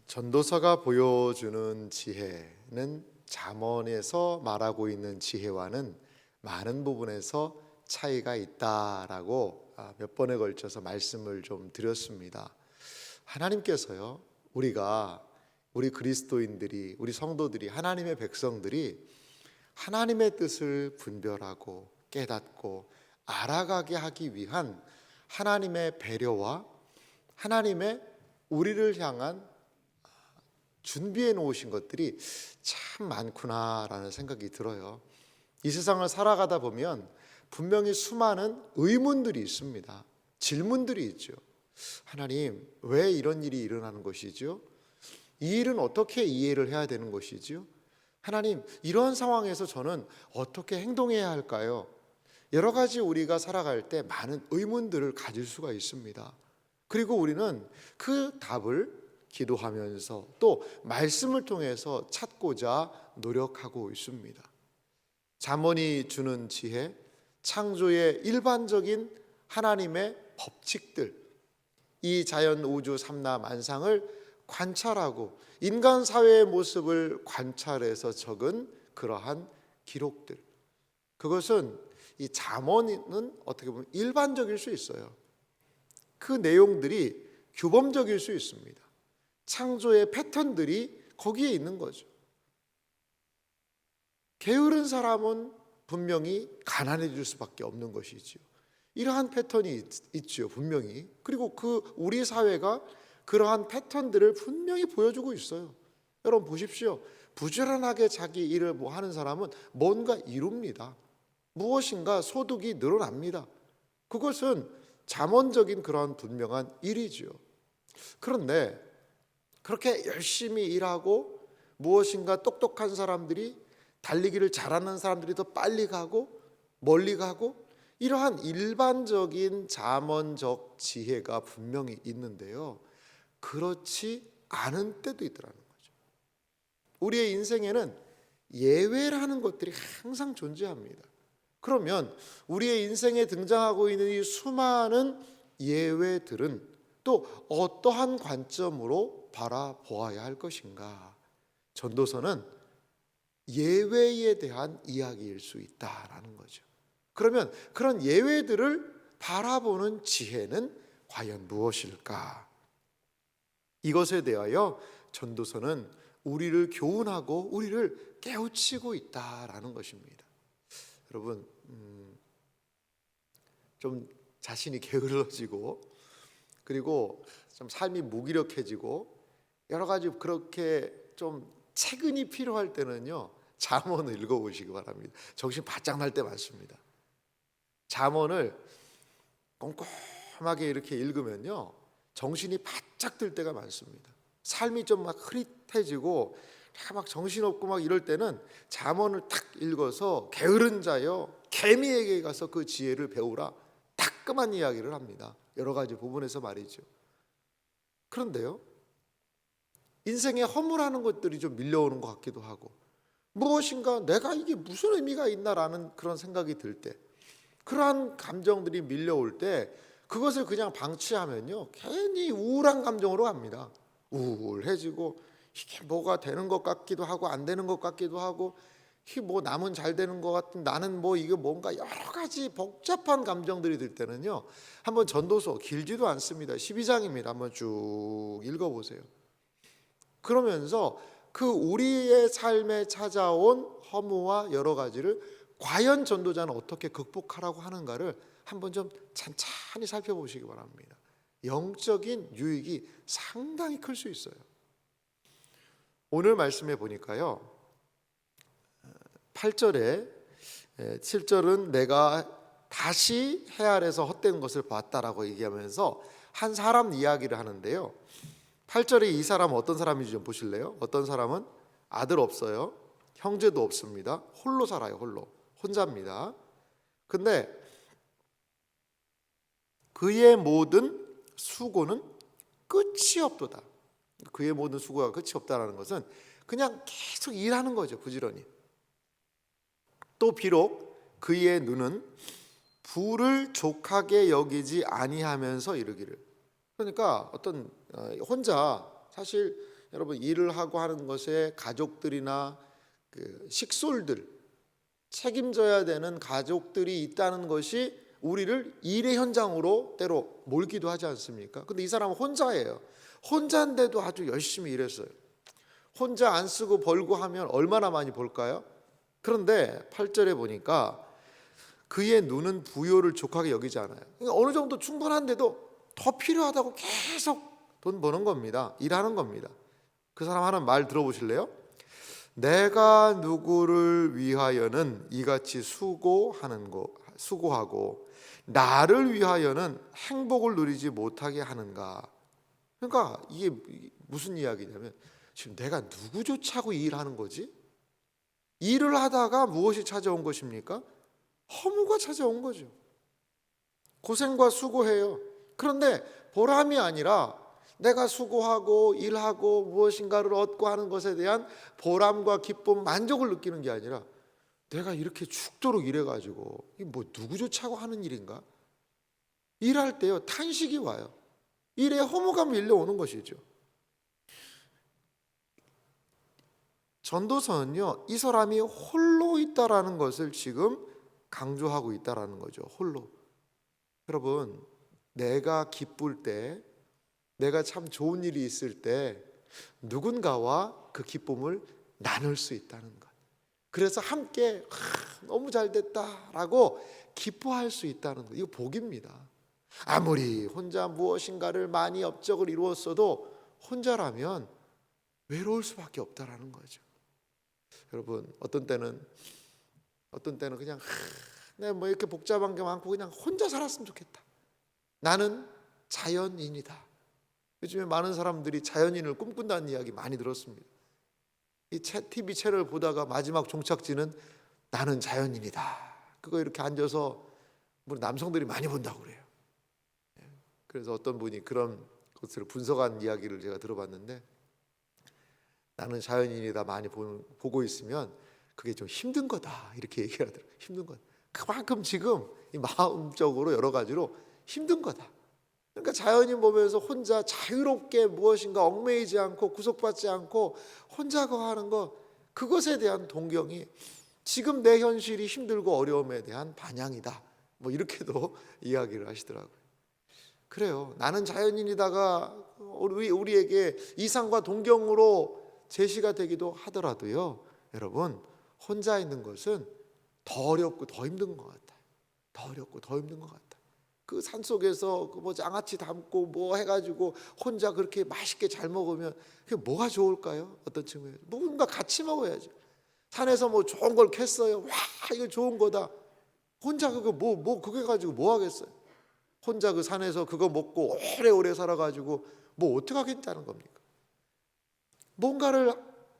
전도서가 보여주는 지혜는 잠언에서 말하고 있는 지혜와는 많은 부분에서 차이가 있다라고 몇 번에 걸쳐서 말씀을 좀 드렸습니다. 하나님께서요, 우리 그리스도인들이, 우리 성도들이, 하나님의 백성들이 하나님의 뜻을 분별하고 깨닫고 알아가게 하기 위한 하나님의 배려와 하나님의 우리를 향한 준비해 놓으신 것들이 참 많구나라는 생각이 들어요. 이 세상을 살아가다 보면 분명히 수많은 의문들이 있습니다. 질문들이 있죠. 하나님, 왜 이런 일이 일어나는 것이죠? 이 일은 어떻게 이해를 해야 되는 것이죠? 하나님, 이런 상황에서 저는 어떻게 행동해야 할까요? 여러 가지 우리가 살아갈 때 많은 의문들을 가질 수가 있습니다. 그리고 우리는 그 답을 기도하면서 또 말씀을 통해서 찾고자 노력하고 있습니다. 잠언이 주는 지혜, 창조의 일반적인 하나님의 법칙들, 이 자연 우주 삼라 만상을 관찰하고 인간 사회의 모습을 관찰해서 적은 그러한 기록들, 그것은 이 잠언은 어떻게 보면 일반적일 수 있어요. 그 내용들이 규범적일 수 있습니다. 창조의 패턴들이 거기에 있는 거죠. 게으른 사람은 분명히 가난해질 수밖에 없는 것이지요. 이러한 패턴이 있지요, 분명히. 그리고 우리 사회가 그러한 패턴들을 분명히 보여주고 있어요. 여러분 보십시오. 부지런하게 자기 일을 하는 사람은 뭔가 이룹니다. 무엇인가 소득이 늘어납니다. 그것은 잠언적인 그러한 분명한 일이지요. 그런데 그렇게 열심히 일하고 무엇인가 똑똑한 사람들이, 달리기를 잘하는 사람들이 더 빨리 가고 멀리 가고, 이러한 일반적인 잠언적 지혜가 분명히 있는데요, 그렇지 않은 때도 있더라는 거죠. 우리의 인생에는 예외라는 것들이 항상 존재합니다. 그러면 우리의 인생에 등장하고 있는 이 수많은 예외들은 또 어떠한 관점으로 바라보아야 할 것인가? 전도서는 예외에 대한 이야기일 수 있다라는 거죠. 그러면 그런 예외들을 바라보는 지혜는 과연 무엇일까? 이것에 대하여 전도서는 우리를 교훈하고 우리를 깨우치고 있다라는 것입니다. 여러분, 좀 자신이 게을러지고 그리고 좀 삶이 무기력해지고 여러 가지 그렇게 좀 체근이 필요할 때는요, 잠언을 읽어보시기 바랍니다. 정신 바짝 날 때 많습니다. 잠언을 꼼꼼하게 이렇게 읽으면요, 정신이 바짝 들 때가 많습니다. 삶이 좀 막 흐릿해지고 막 정신없고 막 이럴 때는 잠언을 탁 읽어서 게으른 자여 개미에게 가서 그 지혜를 배우라, 따끔한 이야기를 합니다. 여러 가지 부분에서 말이죠. 그런데요, 인생에 허물하는 것들이 좀 밀려오는 것 같기도 하고, 무엇인가 내가 이게 무슨 의미가 있나라는 그런 생각이 들 때, 그러한 감정들이 밀려올 때 그것을 그냥 방치하면요, 괜히 우울한 감정으로 갑니다. 우울해지고 이게 뭐가 되는 것 같기도 하고 안 되는 것 같기도 하고, 이게 뭐 남은 잘 되는 것 같은, 나는 뭐 이게 뭔가 여러 가지 복잡한 감정들이 들 때는요, 한번 전도서, 길지도 않습니다, 12장입니다. 한번 쭉 읽어보세요. 그러면서 그 우리의 삶에 찾아온 허무와 여러 가지를 과연 전도자는 어떻게 극복하라고 하는가를 한번 좀 찬찬히 살펴보시기 바랍니다. 영적인 유익이 상당히 클 수 있어요. 오늘 말씀해 보니까요, 8절에 7절은 내가 다시 해 아래서 헛된 것을 봤다라고 얘기하면서 한 사람 이야기를 하는데요, 8절에 이 사람은 어떤 사람인지 좀 보실래요? 어떤 사람은 아들 없어요, 형제도 없습니다, 홀로 살아요. 혼자입니다. 근데 그의 모든 수고는 끝이 없도다. 그의 모든 수고가 끝이 없다라는 것은 그냥 계속 일하는 거죠, 부지런히. 또 비록 그의 눈은 부를 족하게 여기지 아니하면서 이르기를. 그러니까 어떤 혼자 사실 여러분 일을 하고 하는 것에 가족들이나 그 식솔들, 책임져야 되는 가족들이 있다는 것이 우리를 일의 현장으로 때로 몰기도 하지 않습니까? 근데 이 사람은 혼자예요. 혼자인데도 아주 열심히 일했어요. 혼자 안 쓰고 벌고 하면 얼마나 많이 벌까요? 그런데 8절에 보니까 그의 눈은 부요를 족하게 여기지 않아요. 그러니까 어느 정도 충분한데도 더 필요하다고 계속 돈 버는 겁니다. 일하는 겁니다. 그 사람 하는 말 들어보실래요? 내가 누구를 위하여는 이같이 수고하고 나를 위하여는 행복을 누리지 못하게 하는가. 그러니까 이게 무슨 이야기냐면 지금 내가 누구 쫓아고 일하는 거지? 일을 하다가 무엇이 찾아온 것입니까? 허무가 찾아온 거죠. 고생과 수고해요. 그런데 보람이 아니라 내가 수고하고 일하고 무엇인가를 얻고 하는 것에 대한 보람과 기쁨, 만족을 느끼는 게 아니라 내가 이렇게 죽도록 일해가지고 이게 뭐 누구 쫓아고 하는 일인가? 일할 때요 탄식이 와요. 일에 허무감이 밀려오는 것이죠. 전도서는요 이 사람이 홀로 있다라는 것을 지금 강조하고 있다라는 거죠. 홀로. 여러분, 내가 기쁠 때, 내가 참 좋은 일이 있을 때 누군가와 그 기쁨을 나눌 수 있다는 것. 그래서 함께 너무 잘 됐다라고 기뻐할 수 있다는 것. 이거 복입니다. 아무리 혼자 무엇인가를 많이 업적을 이루었어도 혼자라면 외로울 수밖에 없다라는 거죠. 여러분, 어떤 때는 그냥 내가 뭐 이렇게 복잡한 게 많고 그냥 혼자 살았으면 좋겠다. 나는 자연인이다. 요즘에 많은 사람들이 자연인을 꿈꾼다는 이야기 많이 들었습니다. 이 TV 채널 보다가 마지막 종착지는 나는 자연인이다. 그거 이렇게 앉아서 남성들이 많이 본다고 그래요. 그래서 어떤 분이 그런 것을 분석한 이야기를 제가 들어봤는데 나는 자연인이다 많이 보고 있으면 그게 좀 힘든 거다 이렇게 얘기하더라고요. 힘든 거다. 그만큼 지금 이 마음적으로 여러 가지로 힘든 거다. 그러니까 자연인 보면서 혼자 자유롭게 무엇인가 얽매이지 않고 구속받지 않고 혼자 거하는 것, 그것에 대한 동경이 지금 내 현실이 힘들고 어려움에 대한 반향이다. 뭐 이렇게도 이야기를 하시더라고요. 그래요. 나는 자연인이다가 우리에게 이상과 동경으로 제시가 되기도 하더라도요. 여러분, 혼자 있는 것은 더 어렵고 더 힘든 것 같아요. 더 어렵고 더 힘든 것 같아요. 그 산속에서 뭐 장아찌 담고 뭐 해가지고 혼자 그렇게 맛있게 잘 먹으면 그게 뭐가 좋을까요? 어떤 측면에서 뭔가 같이 먹어야죠. 산에서 뭐 좋은 걸 캤어요. 와, 이거 좋은 거다. 혼자 그거 그거 가지고 뭐 하겠어요? 혼자 그 산에서 그거 먹고 오래오래 살아가지고 뭐 어떻게 하겠다는 겁니까? 뭔가를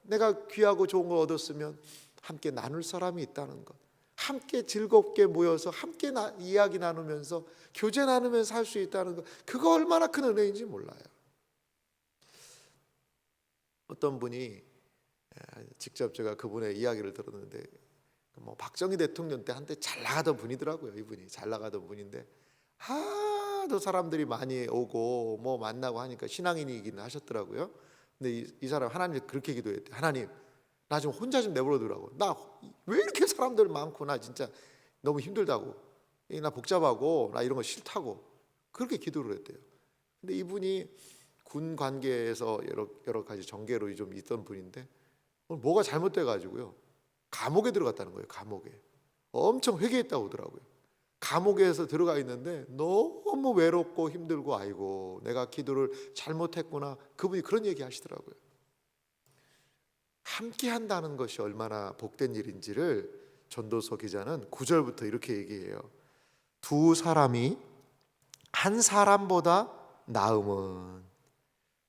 내가 귀하고 좋은 걸 얻었으면 함께 나눌 사람이 있다는 것, 함께 즐겁게 모여서 함께 이야기 나누면서 교제 나누면서 살 수 있다는 것, 그거 얼마나 큰 은혜인지 몰라요. 어떤 분이 직접 제가 그분의 이야기를 들었는데 뭐 박정희 대통령 때 한때 잘 나가던 분이더라고요. 이분이 잘 나가던 분인데 하도 사람들이 많이 오고 뭐 만나고 하니까 신앙인이긴 하셨더라고요. 근데 이 사람 하나님 그렇게 기도했대. 하나님, 나 좀 혼자 좀 내버려 두라고. 나 왜 이렇게 사람들 많고 나 진짜 너무 힘들다고. 나 복잡하고 나 이런 거 싫다고. 그렇게 기도를 했대요. 근데 이분이 군 관계에서 여러 가지 정계로 좀 있던 분인데 뭐가 잘못돼 가지고요. 감옥에 들어갔다는 거예요. 감옥에. 엄청 회개했다고 하더라고요. 감옥에서 들어가 있는데 너무 외롭고 힘들고 아이고 내가 기도를 잘못했구나. 그분이 그런 얘기 하시더라고요. 함께 한다는 것이 얼마나 복된 일인지를 전도서 기자는 9절부터 이렇게 얘기해요. 두 사람이 한 사람보다 나음은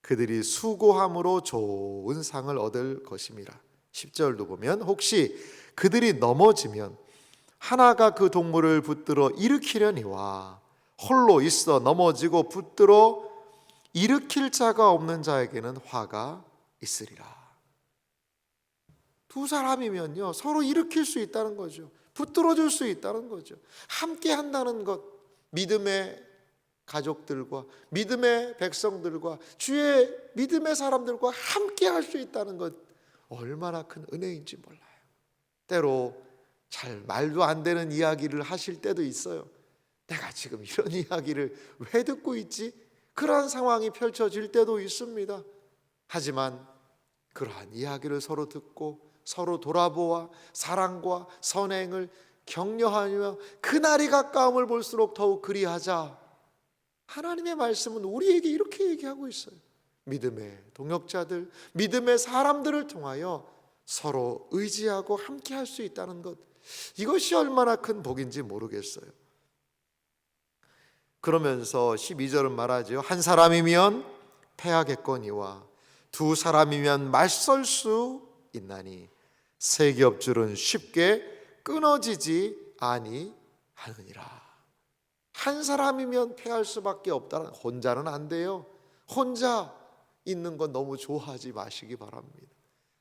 그들이 수고함으로 좋은 상을 얻을 것임이라. 10절도 보면 혹시 그들이 넘어지면 하나가 그 동물을 붙들어 일으키려니와 홀로 있어 넘어지고 붙들어 일으킬 자가 없는 자에게는 화가 있으리라. 두 사람이면요 서로 일으킬 수 있다는 거죠. 붙들어 줄 수 있다는 거죠. 함께 한다는 것, 믿음의 가족들과 믿음의 백성들과 주의 믿음의 사람들과 함께 할 수 있다는 것, 얼마나 큰 은혜인지 몰라요. 때로 잘 말도 안 되는 이야기를 하실 때도 있어요. 내가 지금 이런 이야기를 왜 듣고 있지? 그러한 상황이 펼쳐질 때도 있습니다. 하지만 그러한 이야기를 서로 듣고 서로 돌아보아 사랑과 선행을 격려하며 그날이 가까움을 볼수록 더욱 그리하자. 하나님의 말씀은 우리에게 이렇게 얘기하고 있어요. 믿음의 동역자들, 믿음의 사람들을 통하여 서로 의지하고 함께 할 수 있다는 것, 이것이 얼마나 큰 복인지 모르겠어요. 그러면서 12절은 말하죠. 한 사람이면 패하겠거니와 두 사람이면 맞설 수 있나니 세 겹줄은 쉽게 끊어지지 아니하느니라. 한 사람이면 패할 수밖에 없다는, 혼자는 안 돼요. 혼자 있는 건 너무 좋아하지 마시기 바랍니다.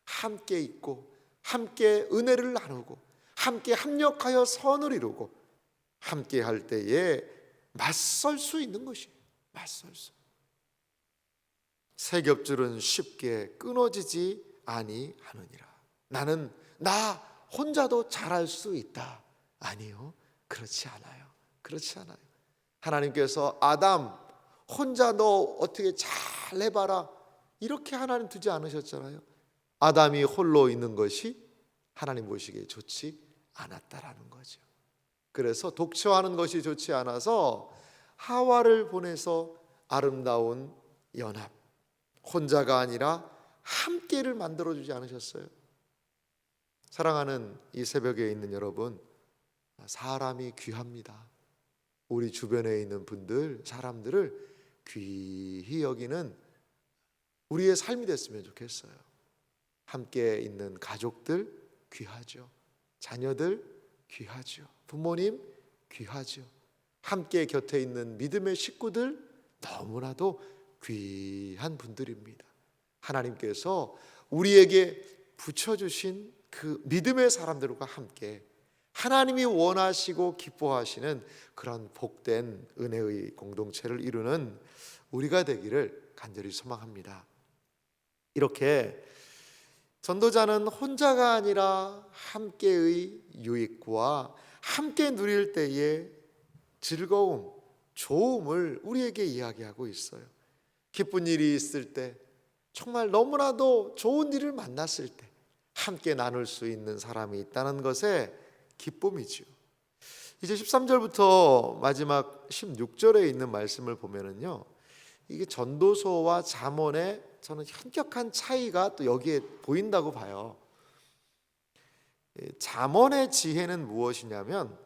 함께 있고 함께 은혜를 나누고 함께 합력하여 선을 이루고 함께 할 때에 맞설 수 있는 것이, 맞설 수. 세 겹줄은 쉽게 끊어지지 아니하느니라. 나는 나 혼자도 잘할 수 있다. 아니요, 그렇지 않아요. 그렇지 않아요. 하나님께서 아담 혼자 너 어떻게 잘 해봐라 이렇게 하나님 두지 않으셨잖아요. 아담이 홀로 있는 것이 하나님 보시기에 좋지 않았다라는 거죠. 그래서 독처하는 것이 좋지 않아서 하와를 보내서 아름다운 연합, 혼자가 아니라 함께를 만들어주지 않으셨어요. 사랑하는 이 새벽에 있는 여러분, 사람이 귀합니다. 우리 주변에 있는 분들, 사람들을 귀히 여기는 우리의 삶이 됐으면 좋겠어요. 함께 있는 가족들 귀하죠. 자녀들 귀하죠. 부모님 귀하죠. 함께 곁에 있는 믿음의 식구들 너무나도 귀한 분들입니다. 하나님께서 우리에게 붙여주신 그 믿음의 사람들과 함께 하나님이 원하시고 기뻐하시는 그런 복된 은혜의 공동체를 이루는 우리가 되기를 간절히 소망합니다. 이렇게 전도자는 혼자가 아니라 함께의 유익과 함께 누릴 때의 즐거움, 좋음을 우리에게 이야기하고 있어요. 기쁜 일이 있을 때, 정말 너무나도 좋은 일을 만났을 때 함께 나눌 수 있는 사람이 있다는 것에 기쁨이죠. 이제 13절부터 마지막 16절에 있는 말씀을 보면은요, 이게 전도서와 잠언의 저는 현격한 차이가 또 여기에 보인다고 봐요. 잠언의 지혜는 무엇이냐면,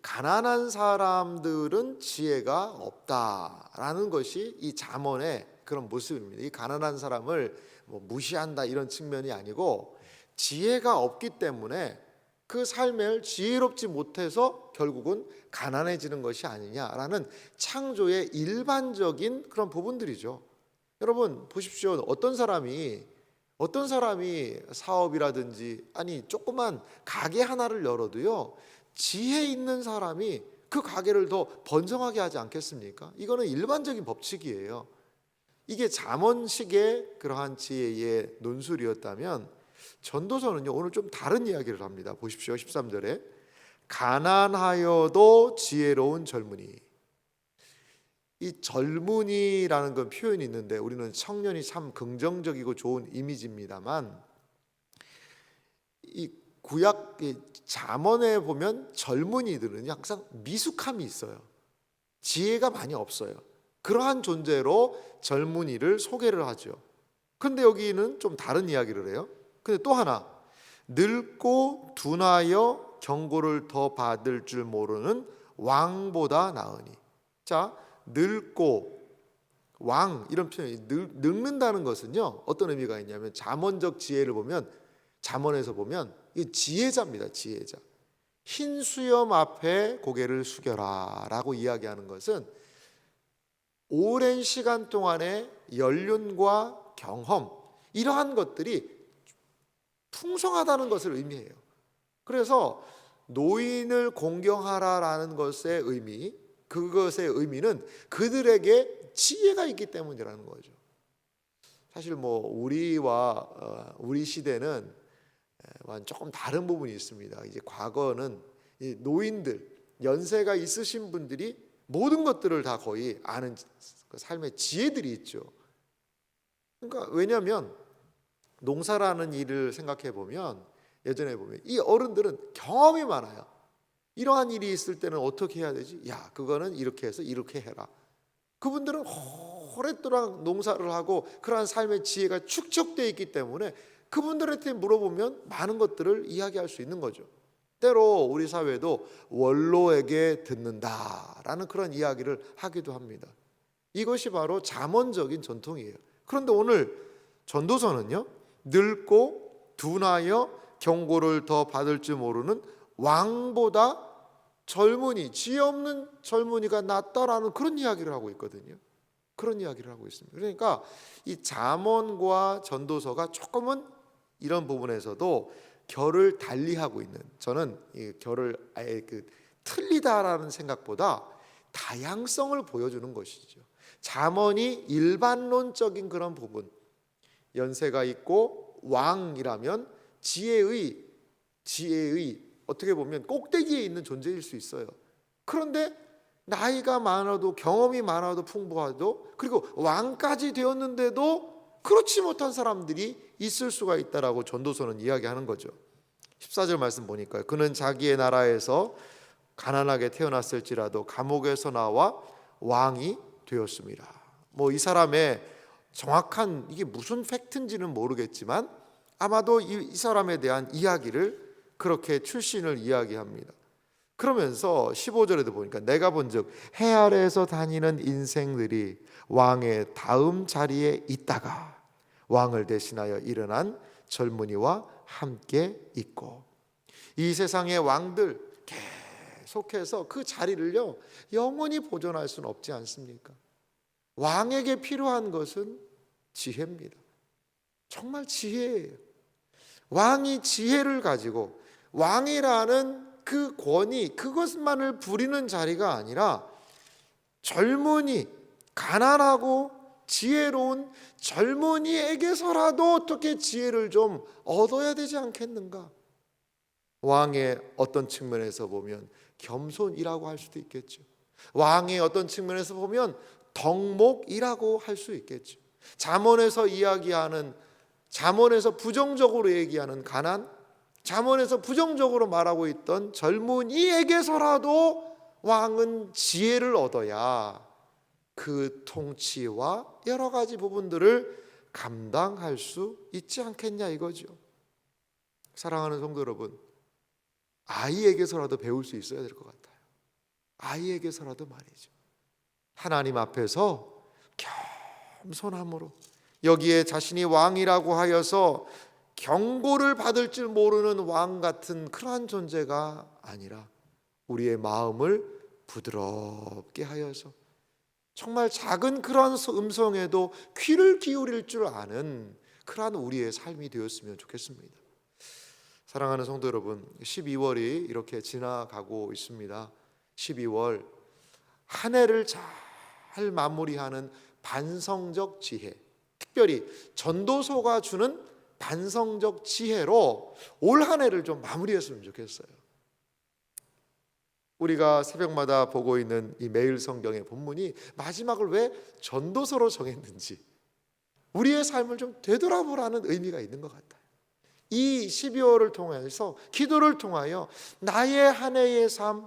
가난한 사람들은 지혜가 없다라는 것이 이 잠언의 그런 모습입니다. 이 가난한 사람을 무시한다 이런 측면이 아니고, 지혜가 없기 때문에 그 삶을 지혜롭지 못해서 결국은 가난해지는 것이 아니냐라는 창조의 일반적인 그런 부분들이죠. 여러분 보십시오. 어떤 사람이 사업이라든지 아니 조그만 가게 하나를 열어도요, 지혜 있는 사람이 그 가게를 더 번성하게 하지 않겠습니까? 이거는 일반적인 법칙이에요. 이게 잠언식의 그러한 지혜의 논술이었다면, 전도서는요 오늘 좀 다른 이야기를 합니다. 보십시오. 13절에 가난하여도 지혜로운 젊은이. 이 젊은이라는 건 표현이 있는데 우리는 청년이 참 긍정적이고 좋은 이미지입니다만, 이 구약 잠언에 보면 젊은이들은 항상 미숙함이 있어요. 지혜가 많이 없어요. 그러한 존재로 젊은이를 소개를 하죠. 그런데 여기는 좀 다른 이야기를 해요. 근데 또 하나, 늙고 둔하여 경고를 더 받을 줄 모르는 왕보다 나으니. 자, 늙고 왕 이런 표현이, 늙는다는 것은요 어떤 의미가 있냐면, 잠언적 지혜를 보면, 잠언에서 보면 이 지혜자입니다. 지혜자. 흰 수염 앞에 고개를 숙여라 라고 이야기하는 것은 오랜 시간 동안의 연륜과 경험, 이러한 것들이 풍성하다는 것을 의미해요. 그래서 노인을 공경하라라는 것의 의미, 그것의 의미는 그들에게 지혜가 있기 때문이라는 거죠. 사실 우리 시대는 조금 다른 부분이 있습니다. 이제 과거는 이 노인들, 연세가 있으신 분들이 모든 것들을 다 거의 아는 그 삶의 지혜들이 있죠. 그러니까 왜냐하면 농사라는 일을 생각해 보면 예전에 보면 이 어른들은 경험이 많아요. 이러한 일이 있을 때는 어떻게 해야 되지? 야, 그거는 이렇게 해서 이렇게 해라. 그분들은 오랫동안 농사를 하고 그러한 삶의 지혜가 축적되어 있기 때문에 그분들한테 물어보면 많은 것들을 이야기할 수 있는 거죠. 때로 우리 사회도 원로에게 듣는다라는 그런 이야기를 하기도 합니다. 이것이 바로 잠언적인 전통이에요. 그런데 오늘 전도서는요, 늙고 둔하여 경고를 더 받을 줄 모르는 왕보다 젊은이, 지혜 없는 젊은이가 낫다라는 그런 이야기를 하고 있거든요. 그런 이야기를 하고 있습니다. 그러니까 이 잠언과 전도서가 조금은 이런 부분에서도 결을 달리하고 있는, 저는 이 결을 아예 틀리다라는 생각보다 다양성을 보여주는 것이죠. 잠언이 일반론적인 그런 부분, 연세가 있고 왕이라면 지혜의 어떻게 보면 꼭대기에 있는 존재일 수 있어요. 그런데 나이가 많아도 경험이 많아도 풍부하도 그리고 왕까지 되었는데도 그렇지 못한 사람들이 있을 수가 있다라고 전도서는 이야기하는 거죠. 14절 말씀 보니까 그는 자기의 나라에서 가난하게 태어났을지라도 감옥에서 나와 왕이 되었습니다. 이 사람의 정확한 이게 무슨 팩트인지는 모르겠지만 아마도 이 사람에 대한 이야기를 그렇게 출신을 이야기합니다. 그러면서 15절에도 보니까 내가 본즉 해 아래에서 다니는 인생들이 왕의 다음 자리에 있다가 왕을 대신하여 일어난 젊은이와 함께 있고, 이 세상의 왕들 계속해서 그 자리를요 영원히 보존할 수는 없지 않습니까? 왕에게 필요한 것은 지혜입니다. 정말 지혜예요. 왕이 지혜를 가지고 왕이라는 그 권위, 그것만을 부리는 자리가 아니라 젊은이, 가난하고 지혜로운 젊은이에게서라도 어떻게 지혜를 좀 얻어야 되지 않겠는가? 왕의 어떤 측면에서 보면 겸손이라고 할 수도 있겠죠. 왕의 어떤 측면에서 보면 덕목이라고 할 수 있겠죠. 잠언에서 부정적으로 얘기하는 가난, 잠언에서 부정적으로 말하고 있던 젊은이에게서라도 왕은 지혜를 얻어야 그 통치와 여러 가지 부분들을 감당할 수 있지 않겠냐 이거죠. 사랑하는 성도 여러분, 아이에게서라도 배울 수 있어야 될 것 같아요. 아이에게서라도 말이죠. 하나님 앞에서 겸손함으로 여기에 자신이 왕이라고 하여서 경고를 받을 줄 모르는 왕 같은 그러한 존재가 아니라 우리의 마음을 부드럽게 하여서 정말 작은 그러한 음성에도 귀를 기울일 줄 아는 그러한 우리의 삶이 되었으면 좋겠습니다. 사랑하는 성도 여러분, 12월이 이렇게 지나가고 있습니다. 12월 한 해를 잘 마무리하는 반성적 지혜, 특별히 전도서가 주는 반성적 지혜로 올 한 해를 좀 마무리했으면 좋겠어요. 우리가 새벽마다 보고 있는 이 매일 성경의 본문이 마지막을 왜 전도서로 정했는지 우리의 삶을 좀 되돌아보라는 의미가 있는 것 같아요. 이 12월을 통해서 기도를 통하여 나의 한 해의 삶,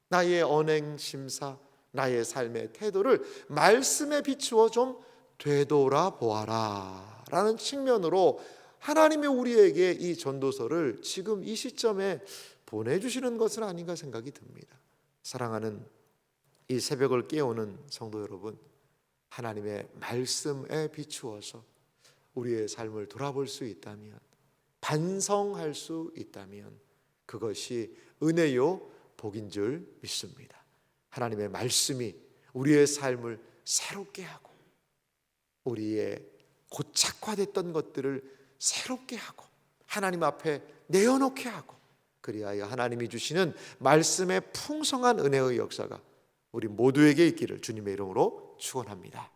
나의 언행 심사, 나의 삶의 태도를 말씀에 비추어 좀 되돌아보아라 라는 측면으로 하나님이 우리에게 이 전도서를 지금 이 시점에 보내주시는 것은 아닌가 생각이 듭니다. 사랑하는 이 새벽을 깨우는 성도 여러분, 하나님의 말씀에 비추어서 우리의 삶을 돌아볼 수 있다면, 반성할 수 있다면 그것이 은혜요 복인 줄 믿습니다. 하나님의 말씀이 우리의 삶을 새롭게 하고 우리의 고착화됐던 것들을 새롭게 하고 하나님 앞에 내어놓게 하고, 그리하여 하나님이 주시는 말씀의 풍성한 은혜의 역사가 우리 모두에게 있기를 주님의 이름으로 축원합니다.